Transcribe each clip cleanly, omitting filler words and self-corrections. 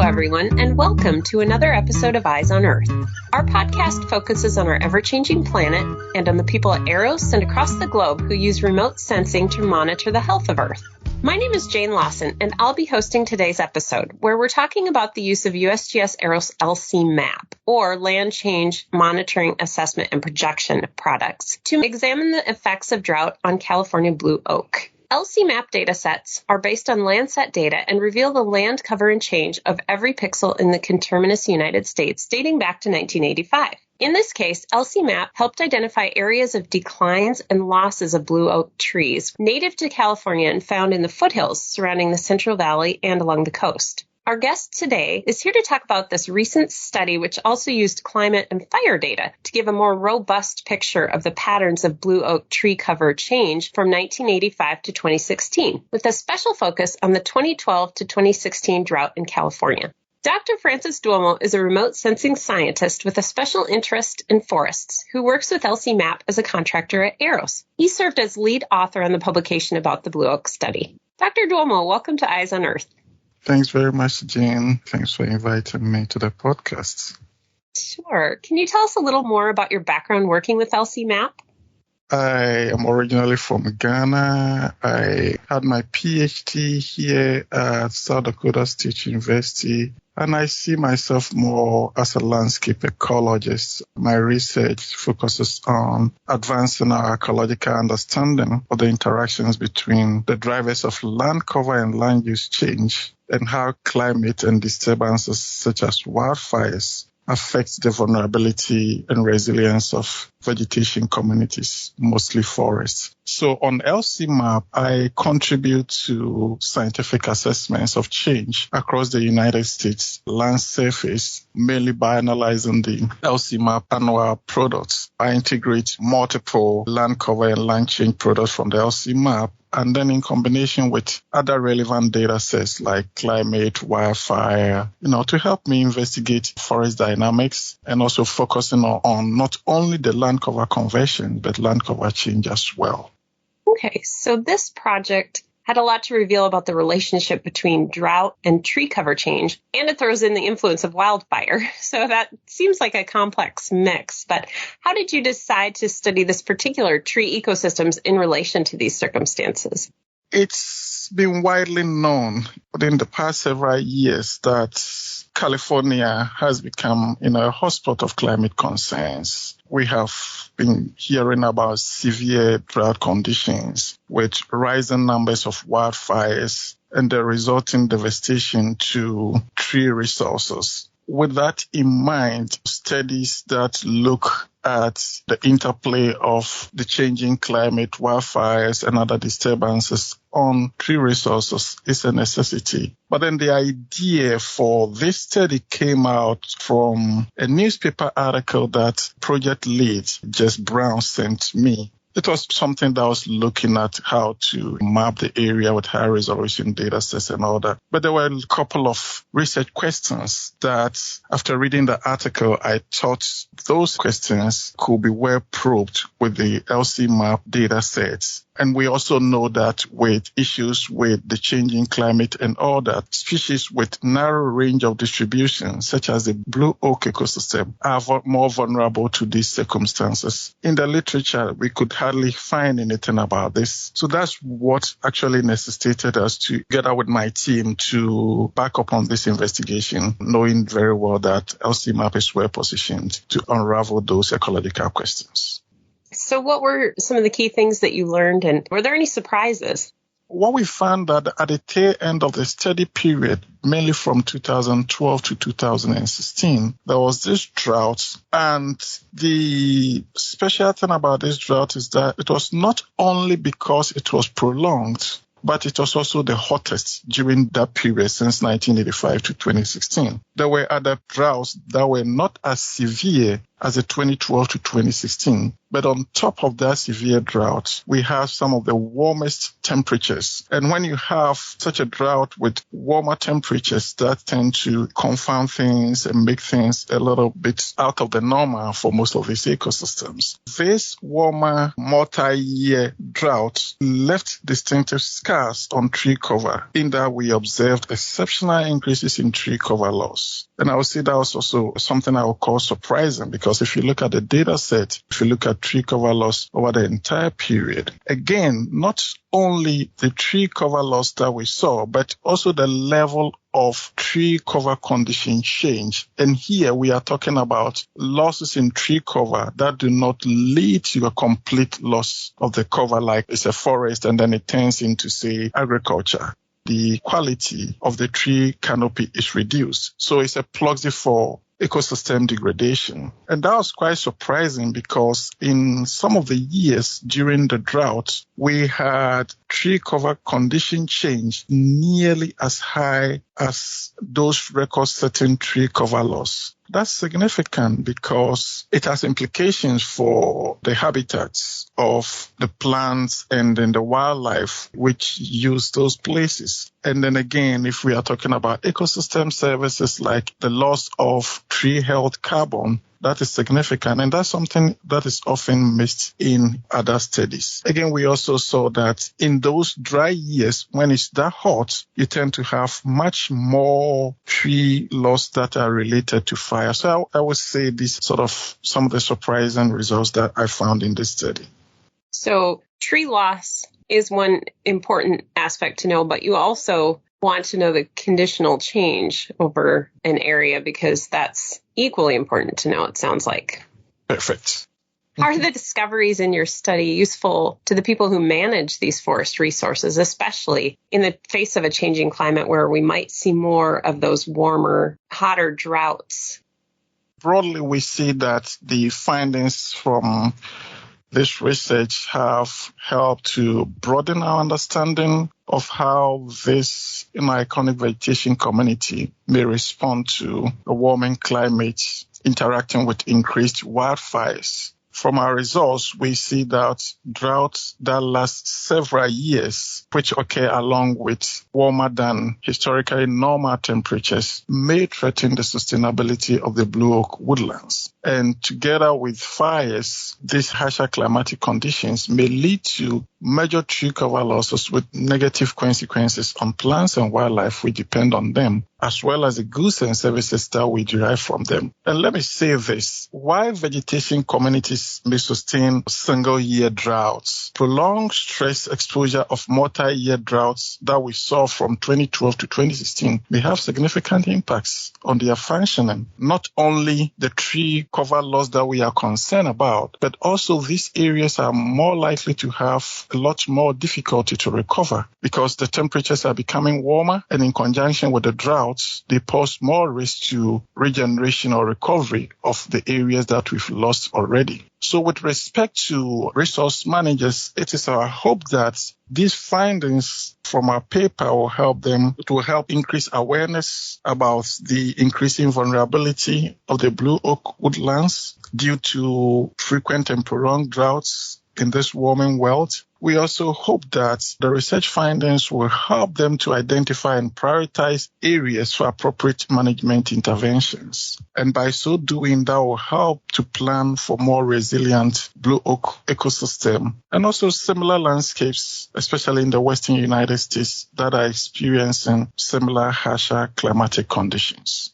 everyone, and welcome to another episode of Eyes on Earth. Our podcast focuses on our ever-changing planet and on the people at AROS and across the globe who use remote sensing to monitor the health of Earth. My name is Jane Lawson, and I'll be hosting today's episode, where we're talking about the use of USGS AROS LCMAP, or Land Change Monitoring, Assessment, and Projection products, to examine the effects of drought on California blue oak. LCMAP datasets are based on Landsat data and reveal the land cover and change of every pixel in the conterminous United States dating back to 1985. In this case, LCMAP helped identify areas of declines and losses of blue oak trees native to California and found in the foothills surrounding the Central Valley and along the coast. Our guest today is here to talk about this recent study, which also used climate and fire data to give a more robust picture of the patterns of blue oak tree cover change from 1985 to 2016, with a special focus on the 2012 to 2016 drought in California. Dr. Francis Duomo is a remote sensing scientist with a special interest in forests who works with LCMAP as a contractor at AROS. He served as lead author on the publication about the blue oak study. Dr. Duomo, welcome to Eyes on Earth. Thanks very much, Jane. Thanks for inviting me to the podcast. Sure. Can you tell us a little more about your background working with LCMAP? I am originally from Ghana. I had my PhD here at South Dakota State University, and I see myself more as a landscape ecologist. My research focuses on advancing our ecological understanding of the interactions between the drivers of land cover and land use change, and how climate and disturbances such as wildfires affect the vulnerability and resilience of vegetation communities, mostly forests. So on LCMAP, I contribute to scientific assessments of change across the United States land surface, mainly by analyzing the LCMAP annual products. I integrate multiple land cover and land change products from the LCMAP, and then in combination with other relevant data sets like climate, wildfire, to help me investigate forest dynamics and also focusing on not only the land cover conversion, but land cover change as well. Okay, so this project had a lot to reveal about the relationship between drought and tree cover change, and it throws in the influence of wildfire. So that seems like a complex mix. But how did you decide to study this particular tree ecosystems in relation to these circumstances? It's been widely known within the past several years that California has become, a hotspot of climate concerns. We have been hearing about severe drought conditions with rising numbers of wildfires and the resulting devastation to tree resources. With that in mind, studies that look at the interplay of the changing climate, wildfires, and other disturbances on tree resources is a necessity. But then the idea for this study came out from a newspaper article that project lead Jess Brown sent me. It was something that was looking at how to map the area with high resolution data sets and all that. But there were a couple of research questions that after reading the article, I thought those questions could be well probed with the LCMAP data sets. And we also know that with issues with the changing climate and all that, species with narrow range of distribution, such as the blue oak ecosystem, are more vulnerable to these circumstances. In the literature, we could hardly find anything about this. So that's what actually necessitated us to gather with my team to back up on this investigation, knowing very well that LCMAP is well positioned to unravel those ecological questions. So what were some of the key things that you learned, and were there any surprises? What we found that at the tail end of the study period, mainly from 2012 to 2016, there was this drought. And the special thing about this drought is that it was not only because it was prolonged, but it was also the hottest during that period since 1985 to 2016. There were other droughts that were not as severe as the 2012 to 2016. But on top of that severe drought, we have some of the warmest temperatures. And when you have such a drought with warmer temperatures, that tend to confound things and make things a little bit out of the normal for most of these ecosystems. This warmer multi-year drought left distinctive scars on tree cover, in that we observed exceptional increases in tree cover loss. And I would say that was also something I would call surprising, because if you look at the data set, if you look at tree cover loss over the entire period, again, not only the tree cover loss that we saw, but also the level of tree cover condition change. And here we are talking about losses in tree cover that do not lead to a complete loss of the cover, like it's a forest and then it turns into, say, agriculture. The quality of the tree canopy is reduced. So it's a proxy for ecosystem degradation. And that was quite surprising, because in some of the years during the drought, we had tree cover condition change nearly as high as those record-setting tree cover loss. That's significant because it has implications for the habitats of the plants and then the wildlife which use those places. And then again, if we are talking about ecosystem services like the loss of tree-held carbon, that is significant, and that's something that is often missed in other studies. Again, we also saw that in those dry years, when it's that hot, you tend to have much more tree loss that are related to fire. So I would say these sort of some of the surprising results that I found in this study. So tree loss is one important aspect to know, but you also want to know the conditional change over an area, because that's equally important to know, it sounds like. Perfect. How are the discoveries in your study useful to the people who manage these forest resources, especially in the face of a changing climate where we might see more of those warmer, hotter droughts? Broadly, we see that the findings from this research have helped to broaden our understanding of how this iconic vegetation community may respond to a warming climate interacting with increased wildfires. From our results, we see that droughts that last several years, which occur along with warmer than historically normal temperatures, may threaten the sustainability of the blue oak woodlands. And together with fires, these harsher climatic conditions may lead to major tree cover losses with negative consequences on plants and wildlife which depend on them, as well as the goods and services that we derive from them. And let me say this, while vegetation communities may sustain single-year droughts, prolonged stress exposure of multi-year droughts that we saw from 2012 to 2016 may have significant impacts on their functioning. Not only the tree cover loss that we are concerned about, but also these areas are more likely to have a lot more difficulty to recover because the temperatures are becoming warmer, and in conjunction with the droughts, they pose more risk to regeneration or recovery of the areas that we've lost already. So with respect to resource managers, it is our hope that these findings from our paper will help increase awareness about the increasing vulnerability of the blue oak woodlands due to frequent and prolonged droughts in this warming world. We also hope that the research findings will help them to identify and prioritize areas for appropriate management interventions. And by so doing, that will help to plan for more resilient blue oak ecosystem and also similar landscapes, especially in the Western United States, that are experiencing similar harsher climatic conditions.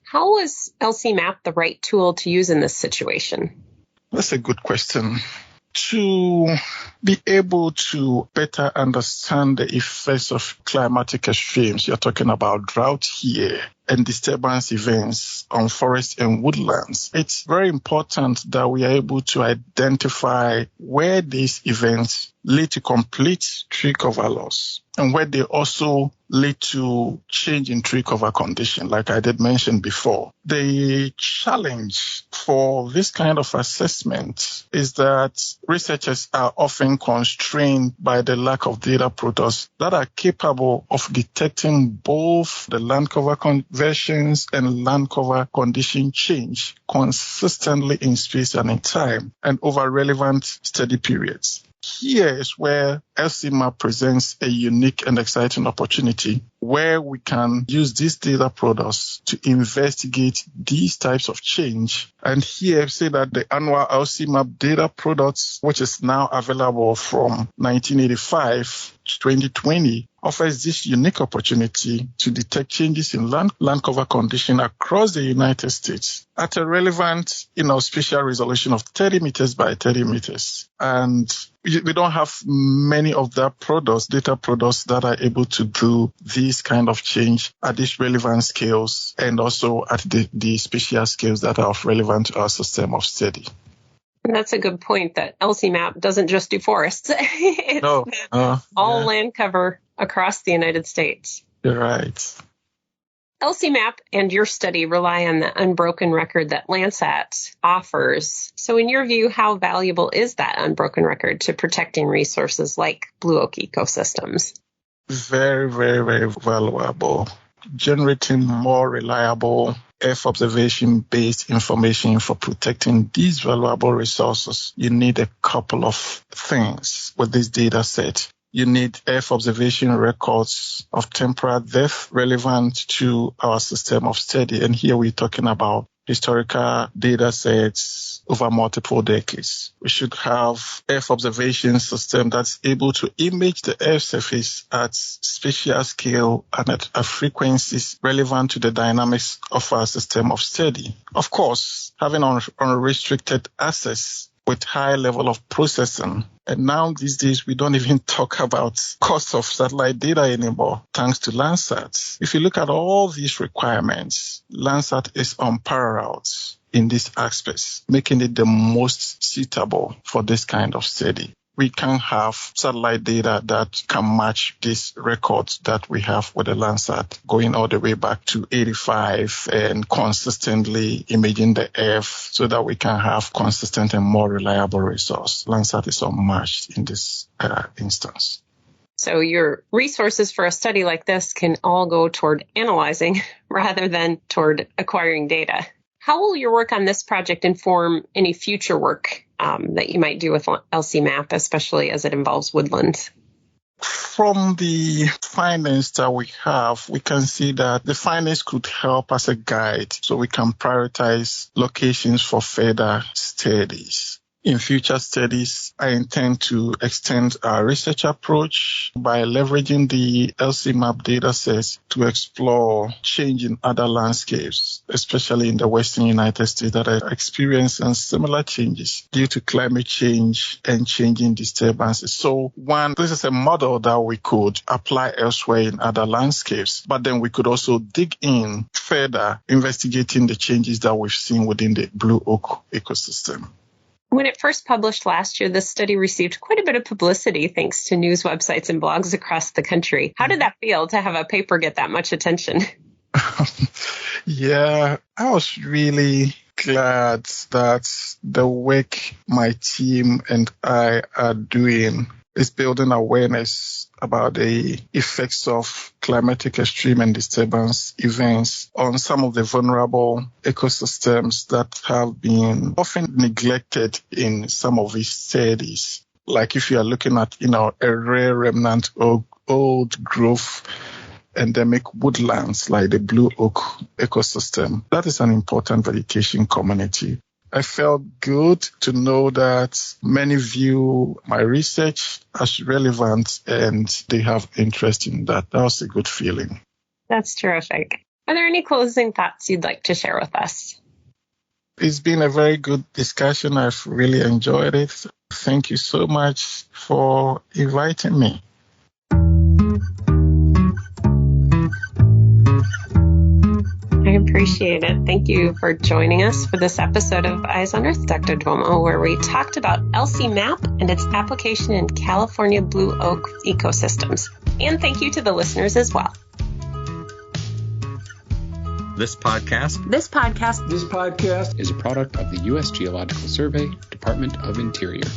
How is LCMAP the right tool to use in this situation? That's a good question. To be able to better understand the effects of climatic extremes, you're talking about drought here, and disturbance events on forests and woodlands, it's very important that we are able to identify where these events lead to complete tree cover loss and where they also lead to change in tree cover condition, like I did mention before. The challenge for this kind of assessment is that researchers are often constrained by the lack of data products that are capable of detecting both the land cover versions and land cover condition change consistently in space and in time and over relevant study periods. Here is where LCMAP presents a unique and exciting opportunity where we can use these data products to investigate these types of change. And here, say that the annual LCMAP data products, which is now available from 1985 to 2020, offers this unique opportunity to detect changes in land cover condition across the United States at a relevant, spatial resolution of 30 meters by 30 meters. And we don't have many of that data products that are able to do this kind of change at these relevant scales and also at the spatial scales that are of relevant to our system of study. And that's a good point that LCMAP doesn't just do forests. It's all land cover across the United States. You're right. LCMAP and your study rely on the unbroken record that Landsat offers. So in your view, how valuable is that unbroken record to protecting resources like blue oak ecosystems? Very, very, very valuable. Generating more reliable Earth observation-based information for protecting these valuable resources, you need a couple of things with this data set. You need Earth observation records of temporal depth relevant to our system of study. And here we're talking about historical data sets over multiple decades. We should have Earth observation system that's able to image the Earth surface at spatial scale and at frequencies relevant to the dynamics of our system of study. Of course, having unrestricted access with high level of processing. And now these days, we don't even talk about cost of satellite data anymore, thanks to Landsat. If you look at all these requirements, Landsat is unparalleled in these aspects, making it the most suitable for this kind of study. We can have satellite data that can match these records that we have with the Landsat going all the way back to 85 and consistently imaging the Earth so that we can have consistent and more reliable resource. Landsat is unmatched in this instance. So your resources for a study like this can all go toward analyzing rather than toward acquiring data. How will your work on this project inform any future work that you might do with LCMAP, especially as it involves woodlands? From the findings that we have, we can see that the findings could help as a guide so we can prioritize locations for further studies. In future studies, I intend to extend our research approach by leveraging the LCMAP datasets to explore change in other landscapes, especially in the western United States that are experiencing similar changes due to climate change and changing disturbances. So this is a model that we could apply elsewhere in other landscapes, but then we could also dig in further, investigating the changes that we've seen within the blue oak ecosystem. When it first published last year, this study received quite a bit of publicity thanks to news websites and blogs across the country. How did that feel to have a paper get that much attention? Yeah, I was really glad that the work my team and I are doing is building awareness about the effects of climatic extreme and disturbance events on some of the vulnerable ecosystems that have been often neglected in some of these studies. Like if you are looking at, a rare remnant of old growth endemic woodlands like the blue oak ecosystem, that is an important vegetation community. I felt good to know that many view my research as relevant and they have interest in that. That was a good feeling. That's terrific. Are there any closing thoughts you'd like to share with us? It's been a very good discussion. I've really enjoyed it. Thank you so much for inviting me. I appreciate it. Thank you for joining us for this episode of Eyes on Earth, Dr. Duomo, where we talked about LCMAP and its application in California blue oak ecosystems. And thank you to the listeners as well. This podcast is a product of the U.S. Geological Survey, Department of Interior.